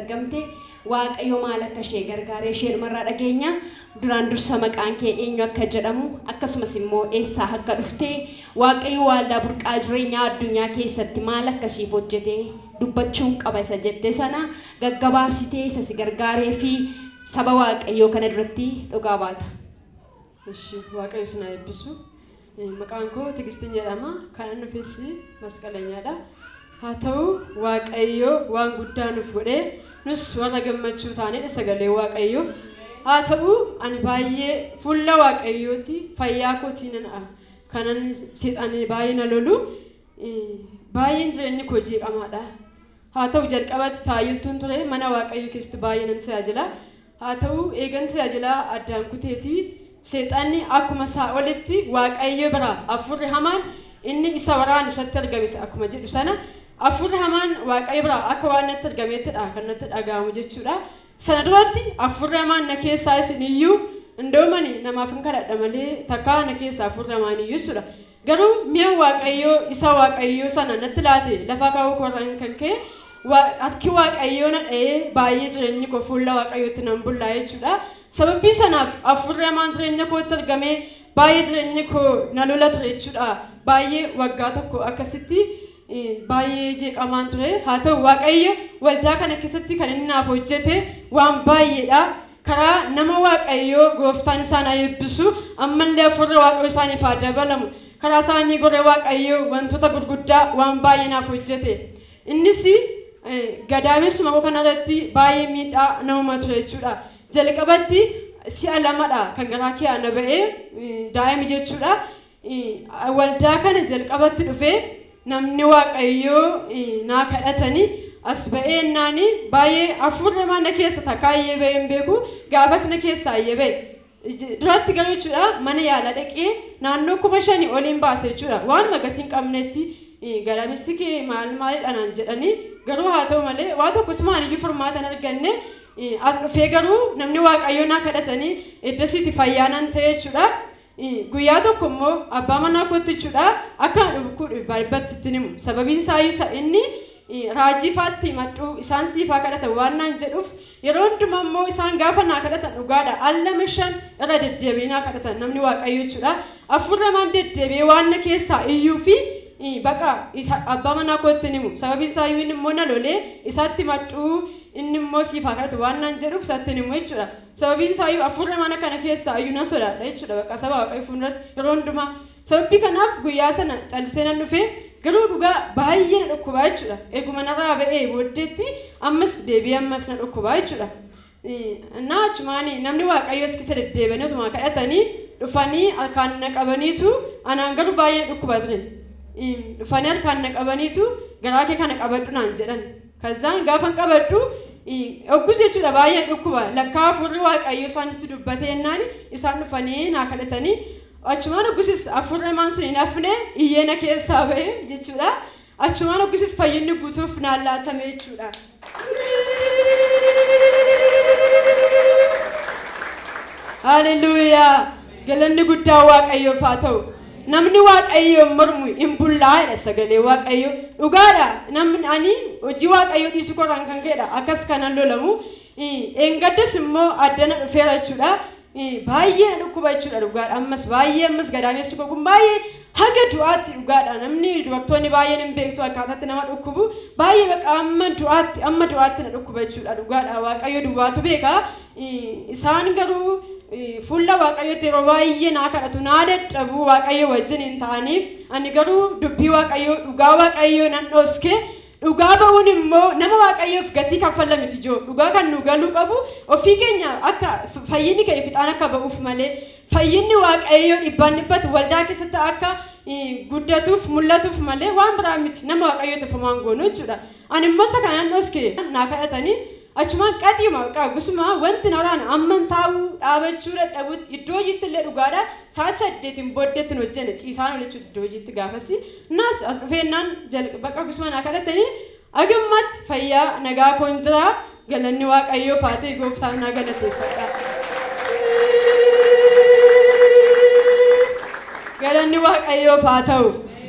argamte waaqayyo maal akka ishee gargaaree ishee dhumarraa dhageenya duraan dursa maqaan kee eenyu akka jedhamu akkasumas immoo eessaa akka dhufte waaqayyo waaldaa burqaa jireenyaa addunyaa keessatti maal akka siif hojjete dubbachuun qaba isa jette sana gaggabaabsitee isa si gargaaree fi saba waaqayyo kana duratti dhugaa baata. Eshi waaqayyo sina eebbisu maqaan koo Tigistiin jedhama kan dhufeessi masqalanyaadha. haa ta'u waaqayyo waan guddaa nuuf godhe nus warra gammachuu taanee sagalee waaqayyo haa ta'u ani baay'ee fuula waaqayyooti fayyaa kootiin kanan seexanii baay'ee na lolu baay'een jireenyi koo jeeqamaadha. haa ta'u jalqabatti taayiltuun ture mana waaqayyo keessatti baay'ee nan tajaajila. haa ta'u eegan tajaajila addaan kuteeti seexanni akkuma isaa olitti waaqayyo bira afurri hamaan inni isa waraan isatti argame akkuma jedhu sana afurri hamaan waaqayyo bira akka waan natti argameettidha kan natti dhaga'amu jechuudha. sana duratti afurri hamaan na keessaa isin iyyuu indoomani namaaf hin kadhadha malee takkaa na keessaa afurri hamaan iyyuu jechuudha. garuu mi'a waaqayyo isa waaqayyo sana natti laate lafa kaa'uu korraan kan ka'e harki waaqayyo na dha'ee baay'ee jireenyi koo fuula waaqayyootti nan bullaa jechuudha. sababii sanaaf afurri hamaan jireenya kootti argamee baay'ee jireenyi koo na lola ture jechuudha. baay'ee waggaa tokko akkasitti baay'ee jeeqamaan ture. haa ta'u waaqayyo waldaa kana keessatti kan inni naaf hojjete waan baay'eedha. karaa nama waaqayyo gooftaan isaan eebbisu ammallee afurri waaqayyo isaaniif haa dabalamu. karaa isaanii goree waaqayyo wantoota gurguddaa waan baay'ee naaf hojjete. innis gadaamessuma koo kanarratti baay'ee miidhaa nama ture jechuudha. jalqabatti si'a lamadha kan garaa kee ana ba'ee daa'ima jechuudha. waldaa kana jalqabatti dhufee namni waaqayyo naa kadhatanii as ba'ee naani baay'ee afurri hamaan na keessa takkaayyee ba'ee hin beeku gaafas na keessaa ayyee ba'e. duratti garuu jechuudha mana yaala dhaqee naannoo 5,000 oliin baase jechuudha. waan magatiin qabnetti gadaamessi kee maalidha naan jedhanii garuu haa ta'u malee waa tokkos maaliyyuu furmaata hin arganne as dhufee garuu namni waaqayyo naa kadhatanii eddasiitti fayyaanan ta'e jechuudha. guyyaa tokko immoo abbaa manaa kootti jechuudha akka balbatti ittiin himu sababiin isaa inni raajii faatti madhu isaan siifaa kadhatan waan naan jedhuuf yeroo hundumaa immoo isaan gaafa naa kadhatan dhugaadha allama 5 irra deddeebi'ee naa kadhatan namni waaqayyo jechuudha. afurri hamaan deddeebi'ee waan na keessaa iyyuu fi baqa abbaa manaa kootti himu sababiin isaa inni immoo na lolee isaatti madhu inni immoo siifaa kadhatu waan naan jedhuuf isaatti himu jechuudha. sababiin isaa afurri hamaan kana keessaa iyyuu na sodaadha jechuudha. baqa saba waaqayyo fuulduratti yeroo hundumaa sababii kanaaf guyyaa sana callisee nan dhufee garuu dhugaa baay'ee na dhukkubaa jechuudha. eeguma narraa ba'ee booddeetti ammas deebi'ee ammas na dhukkubaa jechuudha. naa achumaani namni waaqayyo as keessa deddeebi'anii utuma kadhatanii dhufanii harkaan na qabaniitu anaan garuu baay'ee dhukkubaa ture. dhufanii harkaan na qabaniitu garaa kee kana qabadhu naan jedhan. kazzaan gaafan qabadhu oggus jechuudha baay'ee dhukkuba lakkaa afurri waaqayyo isaanitti dubbatee naan isaan dhufanii naa kadhatanii achumaan oggusis afurri hamaan sun hin hafne iyyee na keessaa ba'e jechuudha. achumaan oggusis fayyinni guutuuf naan laatame jechuudha. haleluuyaa galanni guddaa waaqayyoof haa ta'u. namni waaqayyo mormu hin bullaa'edha sagalee waaqayyo dhugaadha. namni ani hojii waaqayyo dhiisu koraan kan ka'edha akkas kanan lolamu eengaddas immoo addana dhufeera jechuudha. baay'ee na dhukkuba jechuudha dhugaadha. ammas baay'ee ammas gadaamessi koo kun baay'ee haga du'aatti dhugaadha. namni dubartoonni baay'een hin beektu akkaataatti nama dhukkubu baay'ee baqa amma du'aatti na dhukkuba jechuudha dhugaadha. waaqayyo duwwaatu beeka. isaan garuu fuula waaqayyooti yeroo baay'ee naa kadhatu naa dadhabu waaqayyo wajjin hin ta'anii ani garuu dubbii waaqayyo dhugaa waaqayyo nan dhoske. dhugaa ba'uun immoo nama waaqayyoof gatii kaffalla miti joo dhugaa kan nu galuu qabu ofii keenya akka fayyinni keenya fixaan akka ba'uuf malee fayyinni waaqayyo dhibbaan dhibbatu waldaa keessatti akka guddatuuf mul'atuuf malee waan biraa miti nama waaqayyoof ofumaan goonu jechuudha. ani immoo isa kanaan dhoske naa kadhatanii achumaan qaxiima gusuma wanti naraan amman taa'uu dhaabachuu dadhabutti iddoo hojiitti illee dhugaadha. sa'aatii 8 booddeetti hojjenne ciisaan olichu iddoo hojiitti gaafasi naas as dhufeennaan baqa gusuma naa kadhatanii agammatti fayyaa nagaa koon jira galanni waaqayyoof haa ta'u gooftaan naa galateeffadha. galanni waaqayyoof haa ta'u.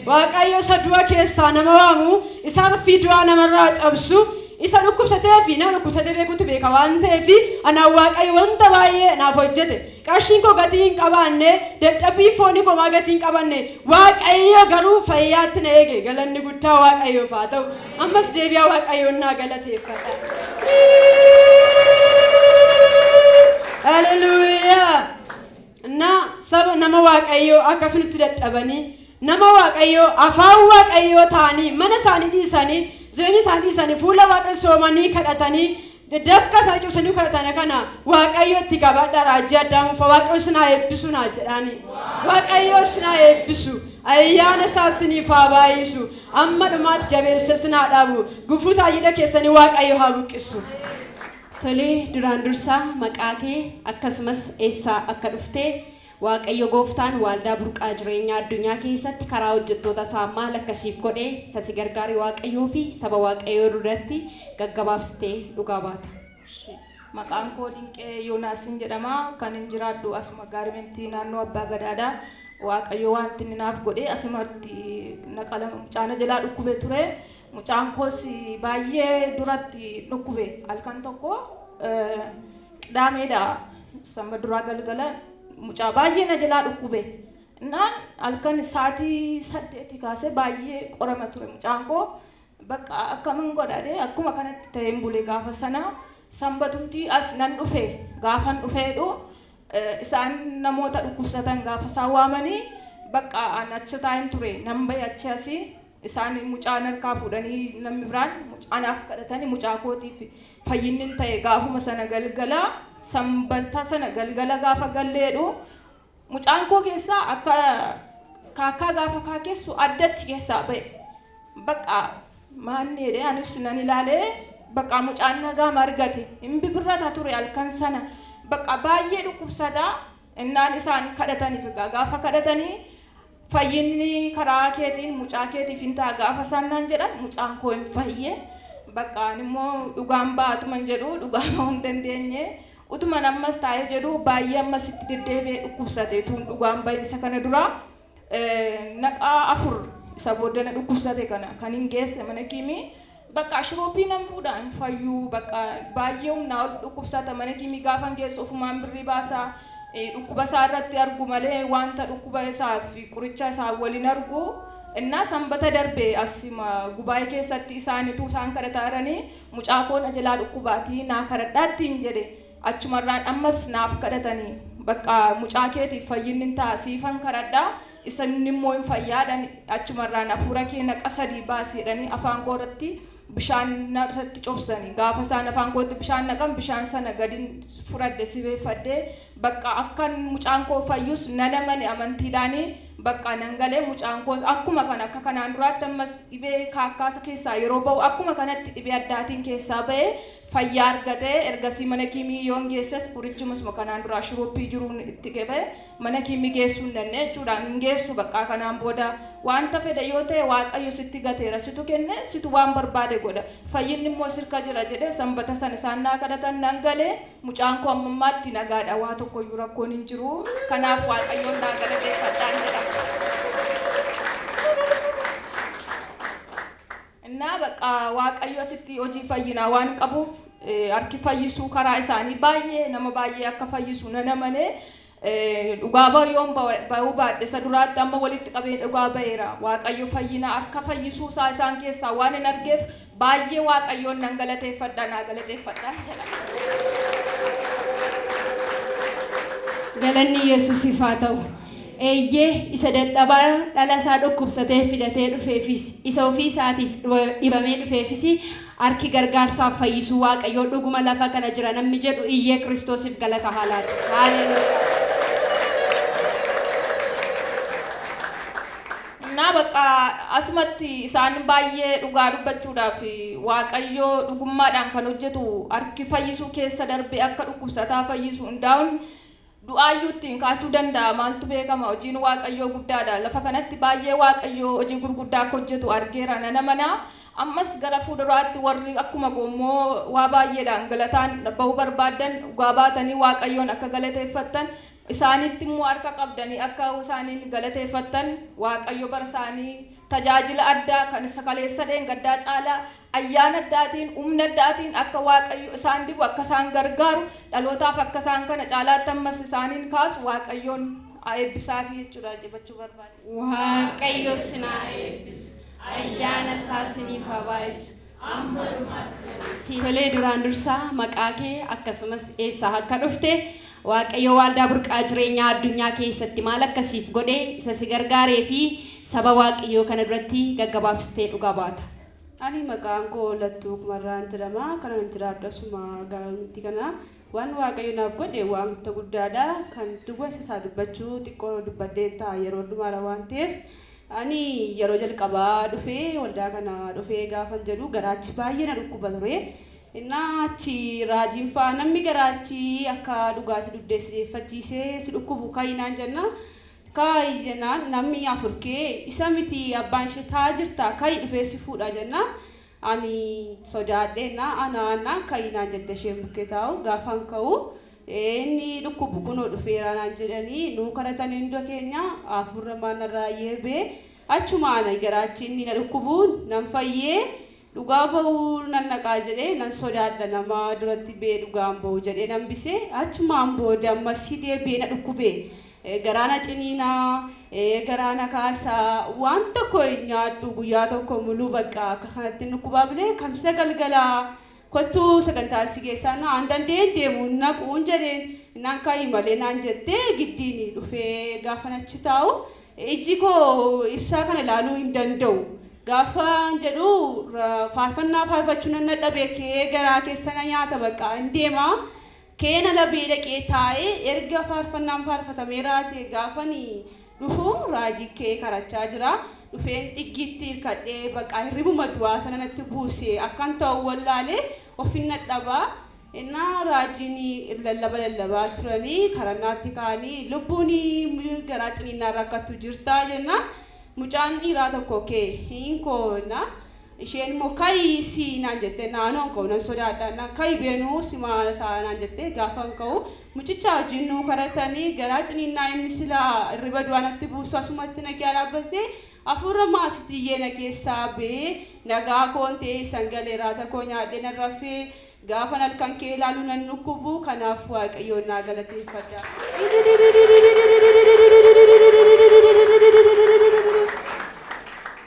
waaqayyo isa du'a keessaa nama waamu isa arfii du'aa namarraa cabsu isa dhukkubsatee fi nama dhukkubsatee beekutu beeka waan ta'eef ana waaqayyo wanta baay'ee naaf hojjete qarshiin koo gatii hin qabaanne dadhabbii foonii koo maa gatii hin qabanne waaqayyo garuu fayyaatti na eege galanni guddaa waaqayyoof haa ta'u ammas deebi'aa waaqayyoon naa galateeffadha. Hallelujah. Na saba nama waaqayyo akkasumatti dadhabanii nama waaqayyo afaan waaqayyo ta'anii mana isaanii dhiisanii jireenya isaanii dhiisanii fuula waaqayyo soomanii kadhatanii dafqa isaanii cimsanii kadhatanii kana waaqayyo itti qabadha raajii addaamu fa waaqayyo sinaa eebbisu naa jedhani waaqayyo sinaa eebbisu ayyaana isaa siniif haa baay'isu amma dhumaatti jabeessa sinaa dhaabu gufuu taayida keessanii waaqayyo haa buqqisu. Tole duraan dursaa maqaa kee akkasumas eessaa akka dhuftee waaqayyo gooftaan waldaa burqaa jireenyaa addunyaa keessatti karaa hojjettoota isaa maal akkasiif godhee isa si gargaare waaqayyoo fi saba waaqayyoo duratti gaggabaabsitee dhugaa baata. Maqaan koo Dinqee Yoonaasin jedhama kan hin jiraadhu asuma gaarimentii naannoo Abbaa Gadaadha. Waaqayyo wanti inni naaf godhe asumatti naqala mucaana jalaa dhukkube ture. Mucaan koos baay'ee duratti dhukkube halkan tokko qidaameedha samba duraa galgala mucaa baay'ee na jalaa dhukkube naan halkan saatii 8 kaasee baay'ee qorama ture mucaan koo bakka akkamiin godhadhe akkuma kanatti ta'een bule gaafa sana sanbatumti as nan dhufe gaafan dhufeedhu isaan namoota dhukkubsatan gaafa isaan waamanii bakka an achi taa'een ture nan bahe achi asii isaan mucaan harkaa fuudhanii namni biraan mucaanaaf kadhatanii mucaa kootiif fayyinni ta'e gaafuma sana galgala sanbata sana galgala gaafa galleedhu mucaan koo keessaa akka kaakaa gaafa kaakeessu addatti keessaa ba'e bakka maanneedhe anis nan ilaalee bakka mucaan nagaa margate hin bibirrata ture halkan sana bakka baay'ee dhukkubsataa innaan isaan kadhataniif gaafa kadhatanii fayyinni karaa keetiin mucaa keetiif hin ta'a gaafa sannan jedhan mucaan koo hin fayye bakka immoo dhugaan baatuman jedhu dhugaa bahuu hin dandeenye utuma ammas taa'ee jedhu baay'ee ammas itti deddeebi'ee dhukkubsate tuun dhugaan bahin isa kana dura naqaa 4 isa booddee dhukkubsate kana kan hin geesse mana kiimii bakka shirooppii nan fuudha hin fayyuu bakka baay'ee humnaa ol dhukkubsata mana kiimii gaafa geessu ofumaan birrii baasaa dhukkuba isaa irratti argu malee wanta dhukkuba isaa fi qoricha isaa waliin argu innaa sanbata darbe asima gubaa'ee keessatti isaanitu isaan kadhataaranii mucaa koo na jalaa dhukkubaatii naa kadhadhaatti hin jedhe achumarraan ammas naaf kadhatanii bakka mucaa keetiif fayyinni ta'a siifan kadhadhaa isan immoo hin fayyaadhan achumarraan hafuura kee naqa 3 baasiidhanii afaan koo irratti bishaan narratti cobsanii gaafa isaan afaan kootti bishaan naqan bishaan sana gadi fudhadhe sibeeffadhee bakka akkan mucaan koo fayyus nanamani amantiidhaanii bakka nangalee mucaan koo akkuma kana akka kanaan duraatti ammas dhibee kaakkaasa keessaa yeroo ba'u akkuma kanatti dhibee addaatiin keessaa ba'ee fayyaa argatee ergasii mana kiimii yoon geesses qorichumasuma kanaan duraa shirooppii jiruun itti qabee mana kiimii geessuu hin dandeenye jechuudhaan hin geessu bakka kanaan booda wanta fedhe yoo ta'e waaqayyo sitti gateera situ kenne situ waan barbaade godha fayyinni immoo sirka jira jedhee sanbata sana isaan naa kadhatan nan galee mucaan koo ammammaatti nagaadha waa tokkoyyuu rakkoon hin jiru kanaaf waaqayyoon naa galateeffadhaan jedha. Innaa bakka waaqayyo asitti hojii fayyinaa waan qabuuf harki fayyisuu karaa isaanii baay'ee nama baay'ee akka fayyisu nan amanee dhugaa baay'oon bahuu baadhe isa duraatti amma walitti qabee dhugaa baheera waaqayyo fayyina harka fayyisuu isaa isaan keessaa waan hin argeef baay'ee waaqayyoon nan galateeffadha naa galateeffadhaan jedha. Galanni Yesuusiif haa ta'u. Eeyyee isa dadhabaa dhala isaa dhukkubsatee fidatee dhufeefis isa ofii isaatiif dhibamee dhufeefis harki gargaarsaaf fayyisuu waaqayyoo dhuguma lafa kana jira namni jedhu iyyee Kiristoosiif galata haa laatu. Haaleluu. Naa bakka asumatti isaan baay'ee dhugaa dubbachuudhaaf waaqayyoo dhugummaadhaan kan hojjetu harki fayyisuu keessa darbee akka dhukkubsataa fayyisu hundaa'uun du'aayyuuttiin kaasuu danda'a maaltu beekama hojiin waaqayyoo guddaadha lafa kanatti baay'ee waaqayyoo hojii gurguddaa akka hojjetu argeera nana manaa ammas gara fuulduraatti warri akkuma goommoo waa baay'eedhaan galataan bahuu barbaadan dhugaa baatanii waaqayyoon akka galateeffattan isaanitti immoo harka qabdanii akka isaaniin galateeffatan waaqayyo barsaanii tajaajila addaa kan sakaleessa gaddaa caalaa ayyaana addaatiin humna addaatiin akka waaqayyo isaan dibu akka isaan gargaaru dhalootaaf akka isaan kana caalaatti ammas isaaniin kaasu waaqayyoon eebbisaa fi jechuudha jechuu barbaade. Waaqayyo sinaa eebbisu ayyaana isaa siniif habaaysu. Tolee duraan dursaa maqaa kee akkasumas eessaa akka dhufte waaqayyo waaldaa burqaa jireenyaa addunyaa keessatti maal akkasiif godhee isa si gargaaree fi saba waaqayyoo kana duratti gaggabaabsitee dhugaa baata. Ani maqaan koo Lattuu Kumarraan jedhama. Kanan jiraadhu asuma gaariitti kana waan waaqayyo naaf godhe waan guddaadha. Kan dubbisa isaa dubbachuu xiqqoo dubbadhee ta'a yeroo dhumaadha waan ta'eef ani yeroo jalqabaa dhufee waldaa kana dhufee gaafan jedhu garaachi baay'ee na dhukkuba ture. Achi raajiin fa'aa namni garaachi akka dhugaatii duddeessifachiisee si dhukkubu kaayinaan jenna. Kaayi jennaan namni afurkee isa miti abbaan ishee taa jirta kaayi dhufee si fuudha jenna. Ani sodaadheenna anaannaan kaayinaan jette ishee bukkee taa'u gaafan ka'u. Inni dhukkubu kunoo dhufeera naan jedhanii nuu kadhatanii hunda keenya afurra maanarraa yeebee achumaan garaachi inni na dhukkubu nan fayyee dhugaa bahuu nan naqaa jedhee nan sodaadha nama duratti bee dhugaan bahu jedhee nan bisee achumaan booda ammas deebi'ee na dhukkubee garaana ciniinaa garaana kaasaa waan tokko nyaadhu guyyaa tokko muluu bakka akka kanatti dhukkubaa bilee kamsa galgalaa kottu sagantaa si geessana andan deemu naquun jedheen nan kaayi malee naan jettee giddiin dhufee gaafa achi taa'u iji koo ibsaa kana ilaaluu hin danda'u gaafa jedhu faarfannaa faarfachuu nan dhabee kee garaa keessana nyaata bakka hin deema keena labee dhaqee taa'ee erga faarfannaan faarfatamee raate gaafani dhufu raajii kee karachaa jira. Dhufeen xiggiitti hirkadhee bakka hirribuma du'aa sana natti buuse akkan ta'u wallaalee ofiin nadhabaa innaa raajiin lallabaa turanii karannaatti kaanii lubbuun garaa ciniinnaa rakkattu jirtaa jenna mucaan dhiiraa tokko kee hinkoo na isheen immoo kaayi si naan jette naanoon ka'u nan sodaadha kaayi beenuu si maal ta'a naan jette gaafan ka'u mucicha wajjin nuu kadhatanii garaa ciniinnaa inni silaa hirriba du'aa natti buusu asumatti naqee dhaabbattee afurra maasitiyyee na keessaa bee nagaa koontee sangaleeraa takoo nyaadhee nan rafee gaafan halkan kee ilaaluu nan dhukkubu kanaaf waaqayyoon naa galateeffadha.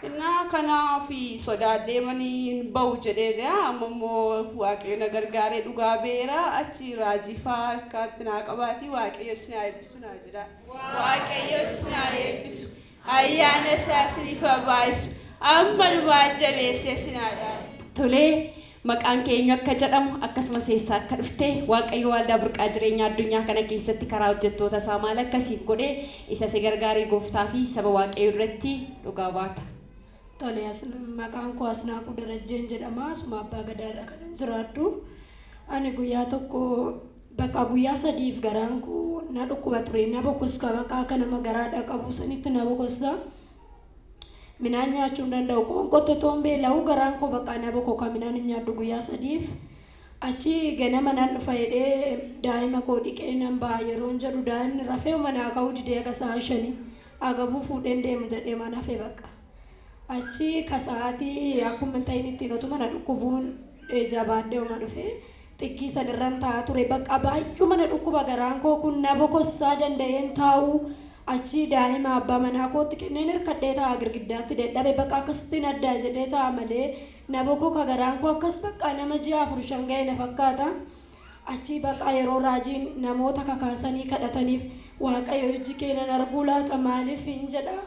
Innaa kanaaf sodaadhee manii bahu jedheedha ammoo waaqayyo na gargaaree dhugaa beera achi raajii fa'aa harkaatti naa qabaati waaqayyo si naa eebbisu naa jedha. Waaqayyo si naa eebbisu. Ayyaana isaa siniif habaaysu amma dhumaan jabeessee sinaadha. Tolee maqaan keenya akka jedhamu akkasumas eessaa akka dhufte waaqayyo waaldaa burqaa jireenyaa addunyaa kana keessatti karaa hojjettoota isaa maal akkasiif godhee isa si gargaaree gooftaa fi saba waaqayyo irratti dhugaa baata. Tolee maqaan koo Asnaaquu Darajjeen jedhama. Asuma abbaa gadaadha kanan jiraadhu. Ani guyyaa tokko bakka guyyaa sadiif garaan koo na dhukkuba ture na bokoska bakka akka nama garaadha qabu sanitti na bokosa minaan nyaachuu hin danda'u qoonqotto tombee la'uu garaan koo bakka na bokoka minaan hin nyaadhu guyyaa sadiif achi ganama nan dhufa jedhee daa'ima koo dhiqee nan ba'a yeroon jedhu daa'imni rafee manaa ka'uu didee akka sa'a 5 agabuu fuudheen deemu jedhee mana hafee bakka achi kasaatii akkuma ta'in ittiin otuma na dhukkubuun jabaadhee uma dhufee xiqqii sanirraan taa'aa ture bakka baay'ee mana dhukkuba garaan koo kun na bokossaa danda'een taa'u achi daa'ima abbaa manaa kootti kenneen hirkadhee taa'aa girgiddaatti dadhabe bakka akkasittiin addaa jedhee ta'a malee na bokoka garaan koo akkas bakka nama 6-4 ga'e na fakkaata achi bakka yeroo raajiin namoota kakaasanii kadhataniif waaqayyo ijji keenan arguu laata maaliif hin jedha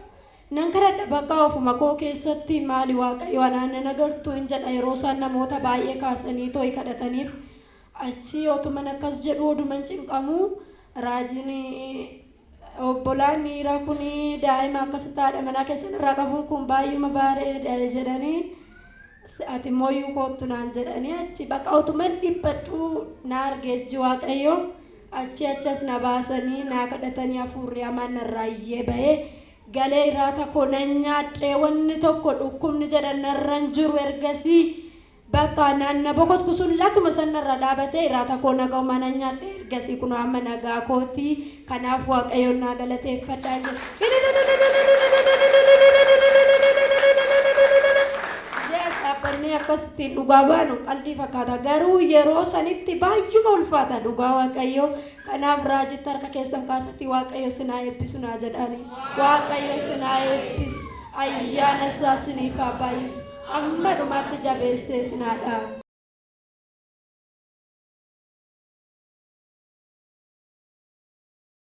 nan kadhadha bakka ofuma koo keessatti maali waaqayyo anaan nan agartu hin jedha yeroo isaan namoota baay'ee kaasanii too'i kadhataniif achi otuman akkas jedhu oduman cinqamu raajiin obbolaan dhiiraa kun daa'ima akkasitti haadha manaa keessan irraa qabuun kun baay'uma bareeda jedhanii ati mooyyuu koottu naan jedhanii achi bakka otuman dhibbadhu na argeechi waaqayyo achi achas na baasanii na kadhatanii hafuurri hamaan narraa iyyee bahee galee irraa tokko nan nyaadhee wanni tokko dhukkubni jedhan narran jiru ergasii bakka naanna bokosku sun latuma sanarra dhaabatee irraa tokko nagaa mana nyaadhee gasii kun amma nagaa kooti kanaaf waaqayyoon naa galateeffadhaa dhaabbanni akkasittiin dhugaa baanu qalbii fakkaata garuu yeroo sanitti baay'uma ulfaata dhugaa waaqayyoo kanaaf raajitti harka keessan kaasatti waaqayyo sinaa eebbisu naa jedhani waaqayyo sinaa eebbisu ayyaana isaa siniif haa baay'isu amma dhumaatti jabeessee sinaa dhaabu.